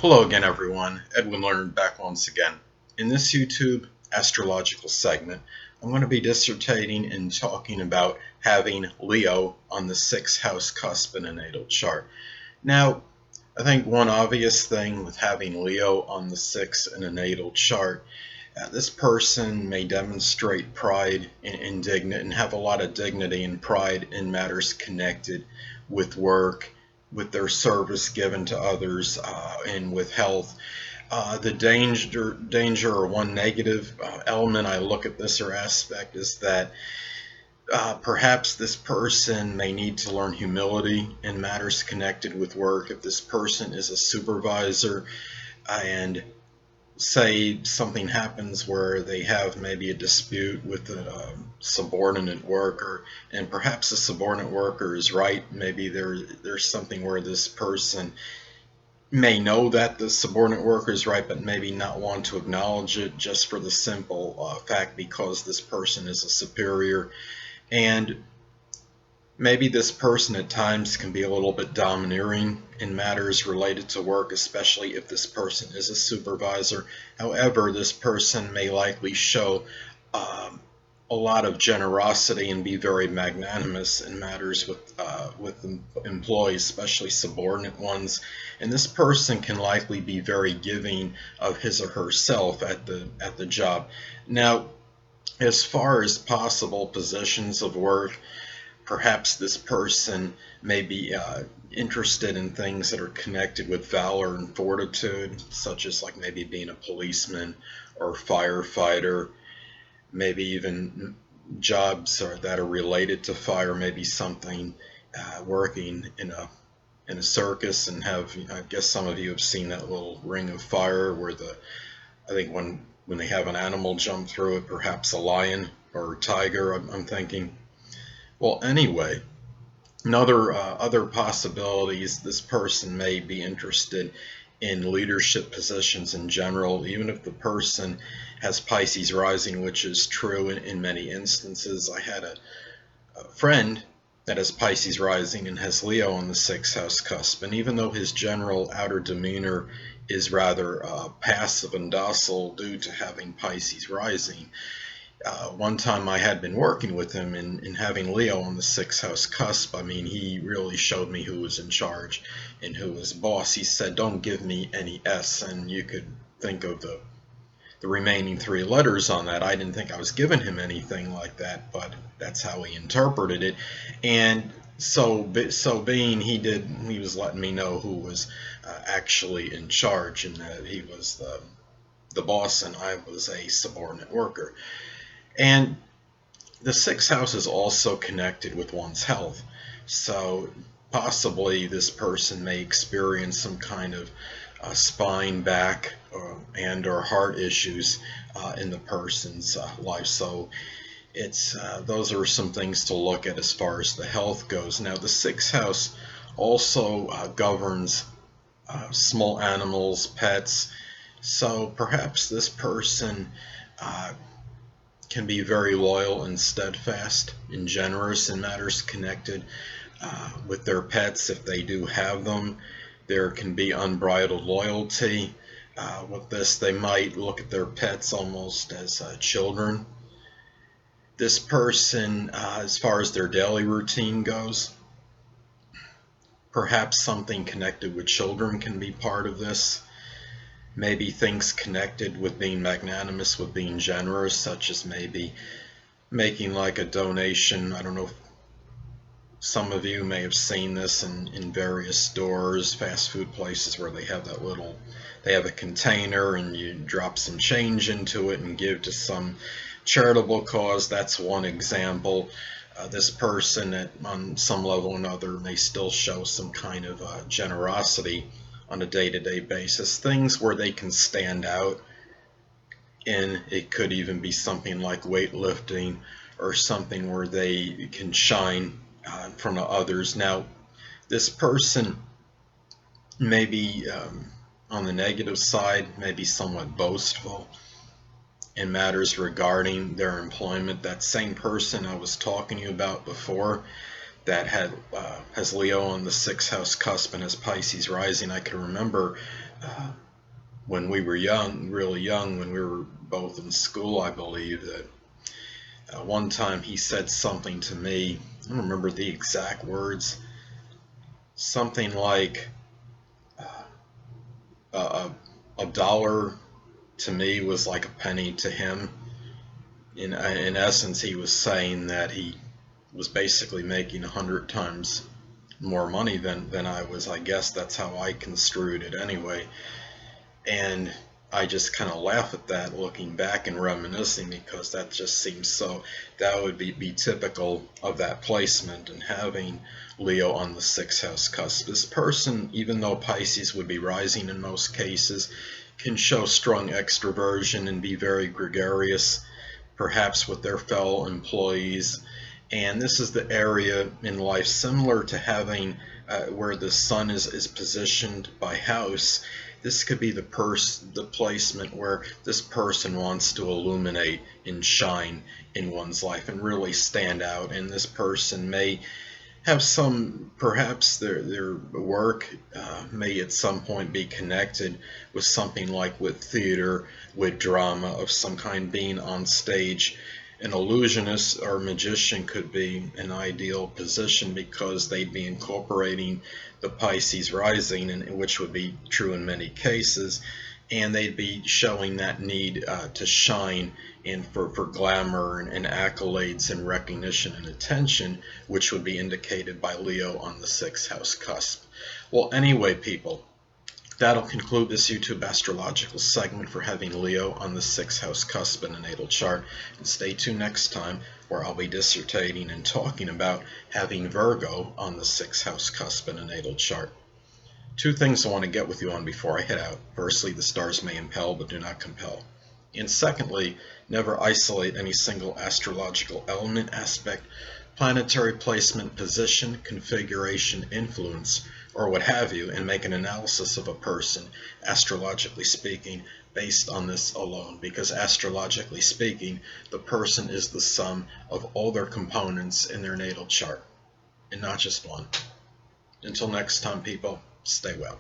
Hello again, everyone. Edwin Learnard back once again. In this YouTube astrological segment, I'm going to be dissertating and talking about having Leo on the 6th house cusp in a natal chart. Now, I think one obvious thing with having Leo on the 6th in a natal chart, this person may demonstrate pride and have a lot of dignity and pride in matters connected with work, with their service given to others, and with health. The danger or one negative element I look at this or aspect is that perhaps this person may need to learn humility in matters connected with work. If this person is a supervisor and say something happens where they have maybe a dispute with a subordinate worker, and perhaps the subordinate worker is right, maybe there's something where this person may know that the subordinate worker is right, but maybe not want to acknowledge it just for the simple fact because this person is a superior. And maybe this person at times can be a little bit domineering in matters related to work, especially if this person is a supervisor. However, this person may likely show a lot of generosity and be very magnanimous in matters with employees, especially subordinate ones. And this person can likely be very giving of his or herself at the job. Now, as far as possible positions of work, perhaps this person may be interested in things that are connected with valor and fortitude, such as like maybe being a policeman or firefighter, maybe even jobs that are related to fire, maybe something working in a circus and I guess some of you have seen that little ring of fire where I think when they have an animal jump through it, perhaps a lion or a tiger, I'm thinking. Well, anyway, other possibilities, this person may be interested in leadership positions in general, even if the person has Pisces rising, which is true in many instances. I had a friend that has Pisces rising and has Leo on the 6th house cusp, and even though his general outer demeanor is rather passive and docile due to having Pisces rising, one time I had been working with him and having Leo on the 6th house cusp, I mean, he really showed me who was in charge and who was boss. He said, don't give me any S, and you could think of the remaining 3 letters on that. I didn't think I was giving him anything like that, but that's how he interpreted it. And so being he was letting me know who was actually in charge, and that he was the boss and I was a subordinate worker. And the 6th house is also connected with one's health. So possibly this person may experience some kind of spine, back, or heart issues in the person's life. So it's those are some things to look at as far as the health goes. Now, the 6th house also governs small animals, pets. So perhaps this person can be very loyal and steadfast and generous in matters connected with their pets if they do have them. There can be unbridled loyalty. With this, they might look at their pets almost as children. This person, as far as their daily routine goes, perhaps something connected with children can be part of this. Maybe things connected with being magnanimous, with being generous, such as maybe making like a donation. I don't know if some of you may have seen this in various stores, fast food places, where they have a container and you drop some change into it and give to some charitable cause. That's one example. This person on some level or another may still show some kind of generosity on a day-to-day basis, things where they can stand out, and it could even be something like weightlifting or something where they can shine in front of others. Now, this person may be on the negative side, maybe somewhat boastful in matters regarding their employment. That same person I was talking to you about before that has Leo on the 6th house cusp and has Pisces rising, I can remember uh, when we were young, really young, when we were both in school, I believe that one time he said something to me. I don't remember the exact words. Something like uh, a dollar to me was like a penny to him. In essence, he was saying that he was basically making 100 times more money than I was. I guess that's how I construed it anyway. And I just kind of laugh at that looking back and reminiscing, because that just seems so, that would be typical of that placement and having Leo on the 6th house cusp. This person, even though Pisces would be rising in most cases, can show strong extroversion and be very gregarious, perhaps with their fellow employees. And this is the area in life similar to having where the sun is positioned by house. This could be the placement where this person wants to illuminate and shine in one's life and really stand out. And this person may have some, perhaps their work may at some point be connected with something like with theater, with drama of some kind, being on stage. An illusionist or magician could be an ideal position, because they'd be incorporating the Pisces rising, and which would be true in many cases, and they'd be showing that need to shine and for glamour and accolades and recognition and attention, which would be indicated by Leo on the 6th house cusp. Well, anyway, people, that'll conclude this YouTube astrological segment for having Leo on the 6th house cusp in a natal chart. And stay tuned next time, where I'll be dissertating and talking about having Virgo on the 6th house cusp in a natal chart. Two things I want to get with you on before I head out. Firstly, the stars may impel but do not compel. And secondly, never isolate any single astrological element, aspect, planetary placement, position, configuration, influence, or what have you, and make an analysis of a person, astrologically speaking, based on this alone. Because astrologically speaking, the person is the sum of all their components in their natal chart, and not just one. Until next time, people, stay well.